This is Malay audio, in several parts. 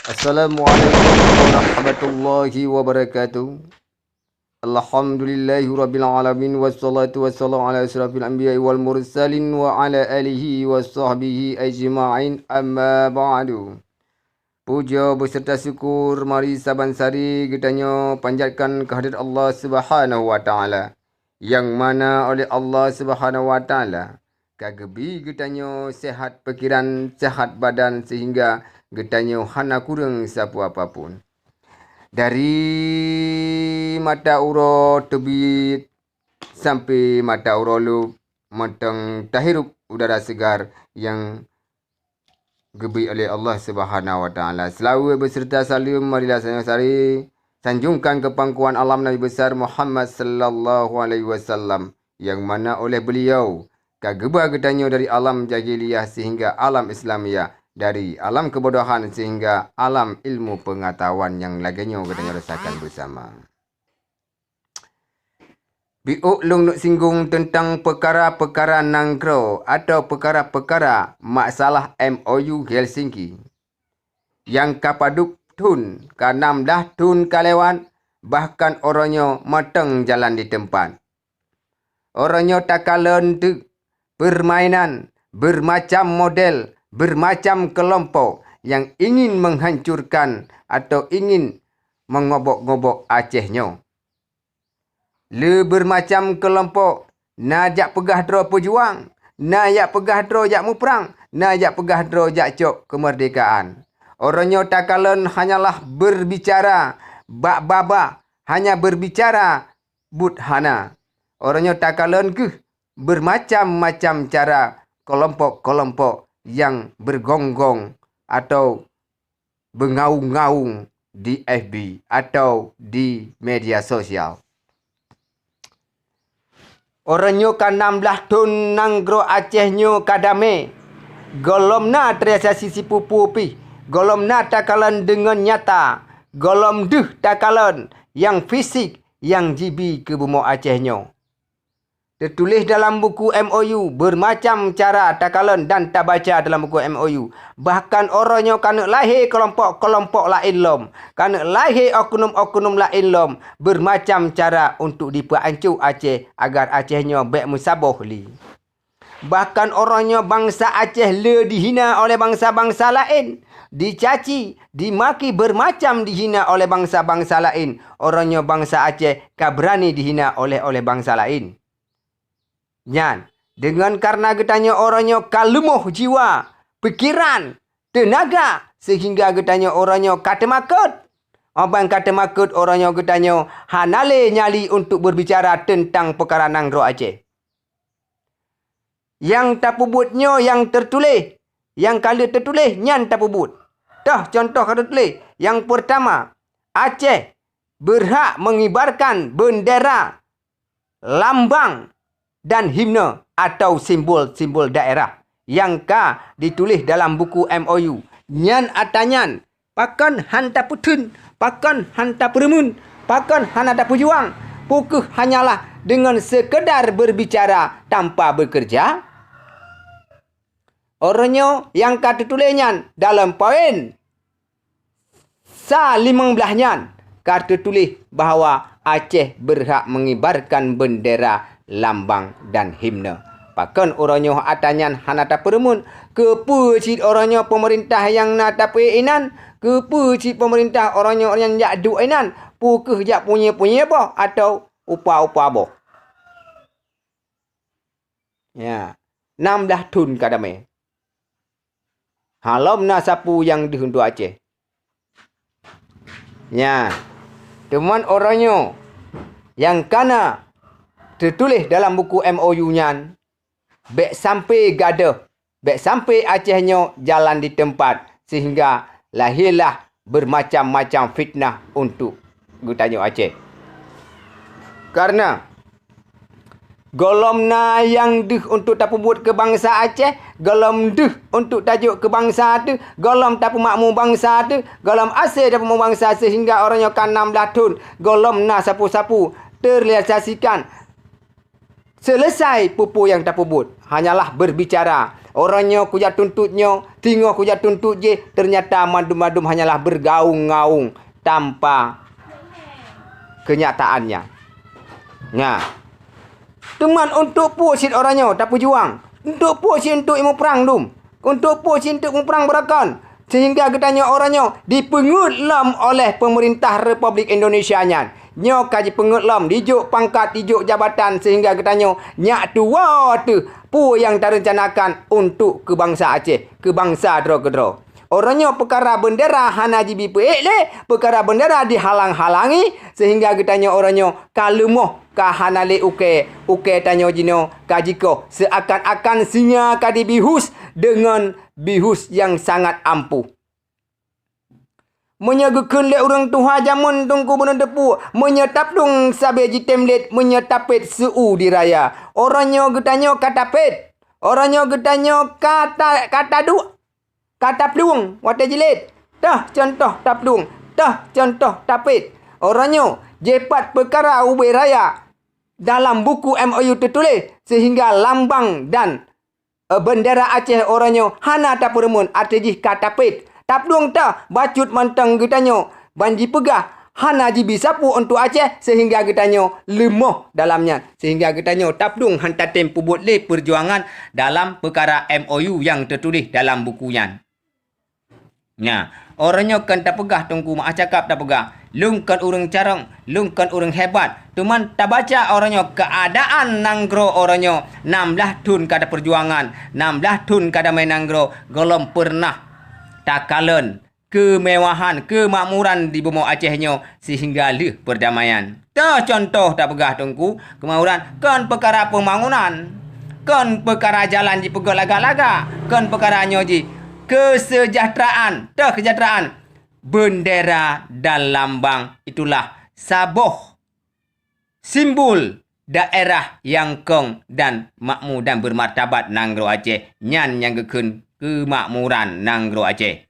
Assalamualaikum warahmatullahi wabarakatuh. Alhamdulillahi rabbil alamin wassalatu wassalamu ala asyrafil anbiya'i wal mursalin wa ala alihi washabbihi ajma'in amma ba'du. Puja beserta syukur mari saban sari kita panjatkan kehadirat Allah Subhanahu wa taala, yang mana oleh Allah Subhanahu wa taala kagebi getanyo sehat pikiran, sehat badan, sehingga getanyo hana kurang sapu apapun. Dari mata uro tebit sampai mata uro lup, matang tahirup udara segar yang gebi oleh Allah Subhanahu wa taala. Selalu beserta salim marilah saya sari sanjungkan ke pangkuan alam Nabi besar Muhammad sallallahu alaihi wasallam, yang mana oleh beliau kageba getanyo dari alam jahiliyah sehingga alam Islamiyah, dari alam kebodohan sehingga alam ilmu pengetahuan yang laginya getanyo rasakan bersama. Biuk lung nak singgung tentang perkara-perkara nangkro atau perkara-perkara masalah MOU Helsinki yang kapaduk tun ke-16 tun kalewan, bahkan orangnya matang jalan di tempat. Orangnya takalan tu permainan bermacam model, bermacam kelompok yang ingin menghancurkan atau ingin mengobok-ngobok Acehnya. Le bermacam kelompok, na jak pegah dro pejuang, na jak pegah dro jak muperang, na jak pegah dro jak cok kemerdekaan. Orangnya takalan hanyalah berbicara bak-baba, hanya berbicara budhana. Orangnya takalan ke bermacam-macam cara kelompok-kelompok yang bergonggong atau bengaung-ngaung di FB atau di media sosial. Orangnya ke-16 tun nanggro Acehnya kadame. Golomna terasa sisi pupu pi. Golomna takalan dengan nyata. Golom duh takalan yang fisik yang jibi ke bumi Acehnya. Tertulis dalam buku MOU bermacam cara takalan dan tak baca dalam buku MOU. Bahkan orangnya kena lahir kelompok-kelompok lain lom. Kena lahir oknum-oknum lain lom. Bermacam cara untuk diperancu Aceh agar Acehnya baik musaboh li. Bahkan orangnya bangsa Aceh le dihina oleh bangsa-bangsa lain. Dicaci, dimaki bermacam dihina oleh bangsa-bangsa lain. Orangnya bangsa Aceh kan berani dihina oleh bangsa lain. Nyan, dengan karena getanya orangnya kalumuh jiwa, pikiran, tenaga, sehingga getanya orangnya kata makut. Abang kata makut orangnya getanya hanale nyali untuk berbicara tentang perkara nanggro Aceh. Yang tapubutnya yang tertulis, yang kali tertulis nyan tapubut. Dah contoh kata tulis. Yang pertama, Aceh berhak mengibarkan bendera, lambang dan himne atau simbol-simbol daerah yang ditulis dalam buku MOU. Nyan atanyan, pakan hanta putun, pakan hanta peremun, pakan hanta pejuang. Pukul hanyalah dengan sekedar berbicara tanpa bekerja. Orangnya yang kata tulisnya dalam poin 15 nyan kata tulis bahawa Aceh berhak mengibarkan bendera, lambang dan himne. Pakan orangnya atanyan hanata peremun. Kepecit orangnya pemerintah yang nata peinan. Kepecit pemerintah orangnya yang jak duinan. Pukeh jak punya apa atau upa-upa boh. Ya. 16 tun kadame. Halam na sapu yang dihundu Aceh. Ya. Teman orangnya yang kana tertulis dalam buku MOU-nya, baik sampai gadah, baik sampai Acehnya jalan di tempat, sehingga lahirlah bermacam-macam fitnah untuk getanya Aceh. Karena golomna yang duh untuk tapu buat ke bangsa Aceh, golom duh untuk tajuk ke bangsa tu, golom tapu makmu bangsa tu, golom asal tapu makmu bangsa, sehingga orangnya kan 16 tahun, golomna sapu-sapu terrealisasikan. Selesai pupu yang tak pubut, hanyalah berbicara Orangnya kuja tuntutnya, tengok kuja tuntut je. Ternyata madum-madum hanyalah bergaung-gaung tanpa kenyataannya. Nah, teman untuk pusit orangnya tak berjuang. Untuk pusit untuk ilmu perang dum. Untuk pusit untuk ilmu perang berakan. Sehingga katanya orangnya dipengutlam oleh pemerintah Republik Indonesia nya. Nyo kaji pengutlam, dijuk pangkat, dijuk jabatan sehingga katanya nyak tua tu pu yang terencanakan untuk ke bangsa Aceh, ke bangsa Dro-Kedro. Orangnya perkara bendera hana jibi le, perkara bendera dihalang-halangi sehingga katanya orangnya kalumoh kahanale uke tanya jino kajiko seakan-akan singa kadi bihus dengan bihus yang sangat ampuh. Menyegukan le orang tuha jamun tungku benar depu menyetap dong sabeji temlet menyetapet seu di raya. Orangnya getanya kata pet. Orangnya getanya kata du. Kata pluang wata jilid. Tah contoh taplung. Tah contoh tapet. Orangnya jepat perkara ubay raya dalam buku MOU tertulis sehingga lambang dan bendera Aceh orangnya hana tapuremun artijih kata pet. Taplung ta bacut mantang getanyo banji pegah hana jibi sapu untuk Aceh sehingga getanyo lemah dalamnya sehingga getanyo taplung hantar tempu boleh perjuangan dalam perkara MOU yang tertulis dalam bukunya. Nah, orangnya kan tak pegah tungku mak cakap tak pegah. Lungkan urang carang, lungkan urang hebat. Tuman tak baca orangnya keadaan nanggro orangnya 16 tahun kada perjuangan, 16 tahun kada main nanggro, golom pernah takalan kemewahan, kemakmuran di bumi Acehnya sehingga leh perdamaian. Dah contoh tak pegah tungku kemakmuran kan perkara pembangunan, kan perkara jalan di pegah laga-laga, kan perkara nyoji kesejahteraan, dah kesejahteraan. Bendera dan lambang itulah saboh simbol daerah yang kong dan makmur dan bermartabat nanggro Aceh. Nyan yang gekun kemakmuran nanggro Aceh.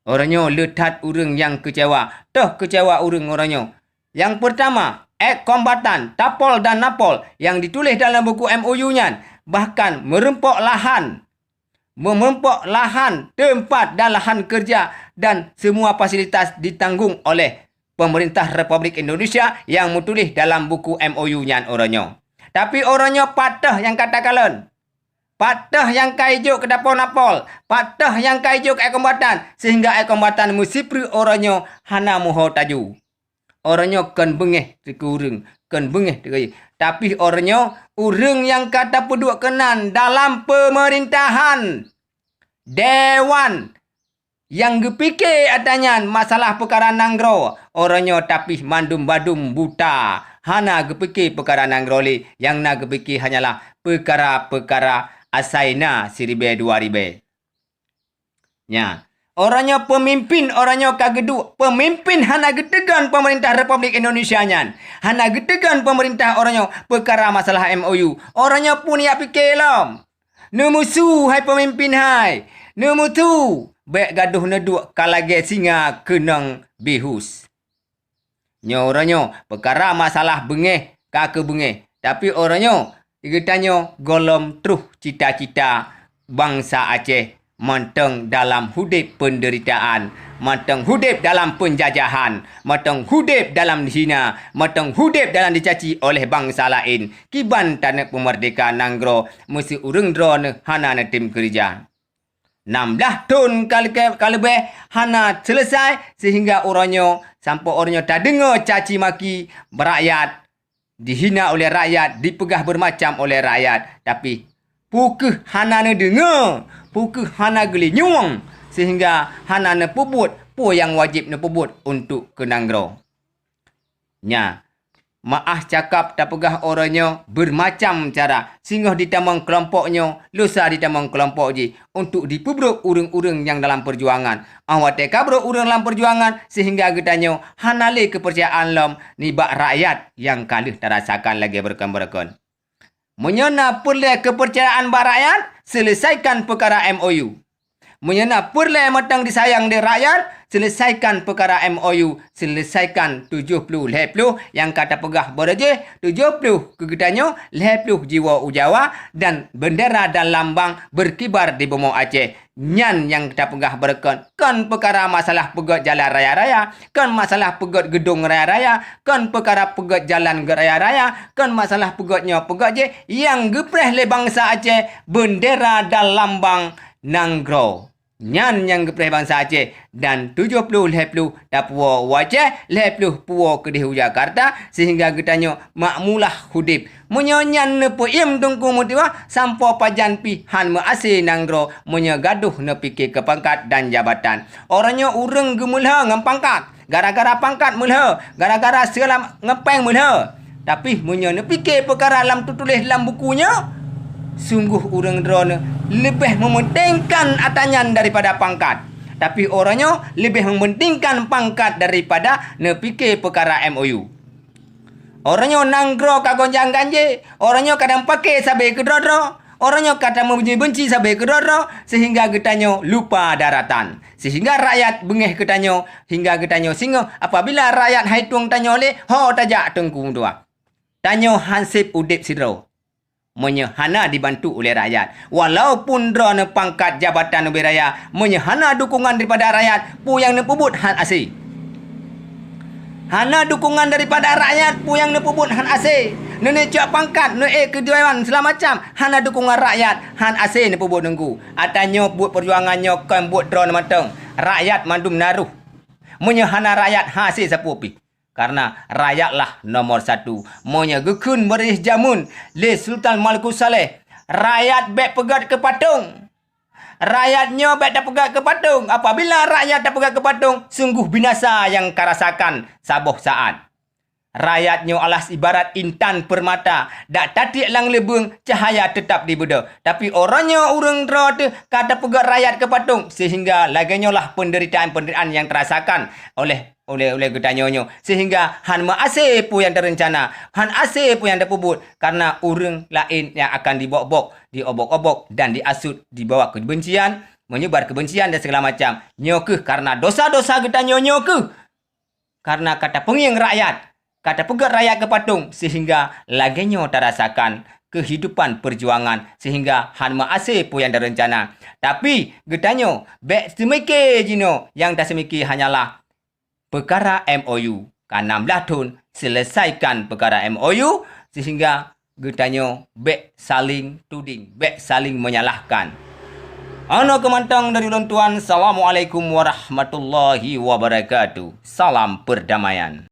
Orangnya letat urang yang kecewa. Dah kecewa urang orangnya. Yang pertama, kombatan Tapol dan Napol yang ditulis dalam buku MOU-nya bahkan merempok lahan. Memempok lahan, tempat dan lahan kerja dan semua fasilitas ditanggung oleh pemerintah Republik Indonesia yang menulis dalam buku MOU-nya orangnya. Tapi orangnya patah yang katakan. Patah yang kaijuk ke dapur Napol. Patah yang kaijuk ke kombatan. Sehingga kombatan musipri orangnya hana muho taju. Orangnya kan bengeh ke urang. Kan bengeh ke. Tapi orangnya urang yang kata peduk kenan dalam pemerintahan. Dewan. Yang gepikir adanya masalah perkara nanggro. Orangnya tapi mandum-badum buta. Hana gepikir perkara nanggro li. Yang nak gepikir hanyalah perkara-perkara asaina siribe 2000. Ya. Orangnya pemimpin, orangnya kagedu. Pemimpin hana getegan pemerintah Republik Indonesia nyan. Hana getegan pemerintah orangnya perkara masalah MOU. Orangnya pun ya fikir lam. Nemusu hai pemimpin hai. Nemutu. Baik gaduh neduk kalage singa kenang bihus. Nya orangnya perkara masalah bengeh kake bengeh. Tapi orangnya digetanyo golom truh cita-cita bangsa Aceh manteng dalam hudip penderitaan, manteng hudip dalam penjajahan, manteng hudip dalam dihina, manteng hudip dalam dicaci oleh bangsa lain. Kiban tanah pemerdekaan nanggro mesti urang drone hana na tim kerja. 16 tahun kalebeh hana selesai sehingga orangnya sampai orangnya tak dengar caci maki rakyat, dihina oleh rakyat, dipegah bermacam oleh rakyat. Tapi pukeh hana na dengar, pukeh hana geli nyuang sehingga hana na pubut po yang wajib na pubut untuk ke nanggro. Nya maah cakap tak pegah orangnya bermacam cara. Singgah ditamang kelompoknya, lusa ditamang kelompok je. Untuk dipubruk urang-urang yang dalam perjuangan. Awate kabruk urang dalam perjuangan sehingga getanya hanale kepercayaan lam ni bak rakyat yang kalih terasakan lagi berkan-berkan. Menyena perle kepercayaan bak rakyat, selesaikan perkara MOU. Menyena perle matang disayang di rakyat, selesaikan perkara MOU, selesaikan 70 lepluh yang kata pegah berje 70 kegedanyo lepluh jiwa ujawa dan bendera dan lambang berkibar di bumi Aceh. Nyan yang kita pegah berken kan perkara masalah pegat jalan raya-raya, kan masalah pegat gedung raya-raya, kan perkara pegat jalan raya-raya, kan masalah pegatnya pegat je yang gepreh le bangsa Aceh bendera dan lambang Nanggro. Nyan yang gepreh bangsa Aceh dan 70 lepluh dapua wajah lepluh puo Kedih Jakarta sehingga getanyo makmulah hudip menyonyan ne poim tungku mutiwa sampo pajan pihan mease Nanggro menyagaduh ne pikir ke pangkat dan jabatan. Orangnya ureng gemulha ngam pangkat gara-gara pangkat mulha, gara-gara segala ngepeng mulha. Tapi menyo ne pikir perkara lam tulis dalam bukunya, sungguh urang drone lebih mementingkan atanyan daripada pangkat. Tapi orangnya lebih mementingkan pangkat daripada ne fikir perkara MOU. Orangnya Nanggro kagonjang ganje, orangnya kadang pakai sabai kedrodro, orangnya kadang membenci sabai kedrodro sehingga getanyo lupa daratan. Sehingga rakyat bengeh getanyo hingga getanyo singo apabila rakyat haitung tanyo le ho tajak tengku dua. Tanyo hansip udip sidro. Menyehana dibantu oleh rakyat. Walaupun drone pangkat jabatan lebih raya, menyehana dukungan daripada rakyat, pu yang nepubut han asih. Hana dukungan daripada rakyat, pu yang nepubut han asih. Nenek cak pangkat, nenek kedewan segala macam, hana dukungan rakyat, han asih nepubut nengku. Atanyo buat perjuangannya kan buat drone matang. Rakyat mandum naruh. Menyehana rakyat hasil sapupi. Karena rakyatlah nomor satu. Monya gekun berih jamun. Le Sultan Maluku Saleh. Rakyat bek pegat ke patung. Rakyatnya bek tak pegat ke patung. Apabila rakyat tak pegat ke patung, sungguh binasa yang karasakan saboh saat. Rakyatnya alas ibarat intan permata. Dak tatik lang lebung, cahaya tetap dibeda. Tapi orangnya urang dera tu kata pegat rakyat ke patung. Sehingga laganya lah penderitaan-penderitaan yang terasakan oleh gedanyonyo. Sehingga han maase pu yang terencana. Han ase pu yang dapubut. Karena urang lain yang akan dibok-bok, diobok-obok dan diasut, dibawa kebencian, menyebar kebencian dan segala macam. Nyoke karena dosa-dosa gedanyonyo ke. Karena kata pengiang rakyat. Kata pegat rakyat ke patung sehingga laganya terasakan kehidupan perjuangan sehingga han maase pu yang direncana. Tapi getanyo bek semikir jino yang tak semikir hanyalah perkara MOU. Kan 16 tahun selesaikan perkara MOU sehingga getanyo bek saling tuding, bek saling menyalahkan. Ano kemantang dari ulun tuan. Assalamualaikum warahmatullahi wabarakatuh. Salam perdamaian.